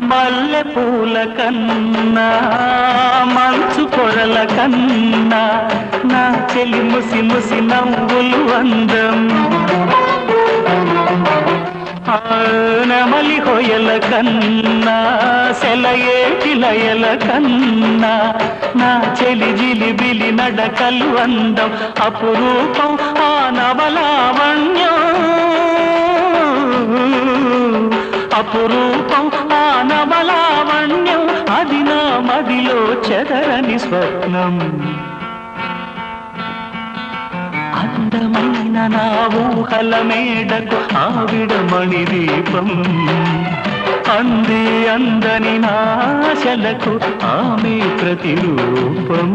మల్లె పూల కన్నా మంచు పొరల కన్నా నా చెలి ముసి ముసి నవ్వులు అందం నెమలి హొయల కన్నా సెలయేటి లయల కన్నా నా చెలి జిలిబిలి నడకలు అందం అపురూపం ఆ నవలావణ్యం అపురూపం ఆ నవలావణ్యం అది నా మదిలో చెదరని స్వప్నం అందమైన నా ఊహల మేడకు ఆవిడమణి దీపం అంది అందని నాశలకు ఆమె ప్రతిరూపం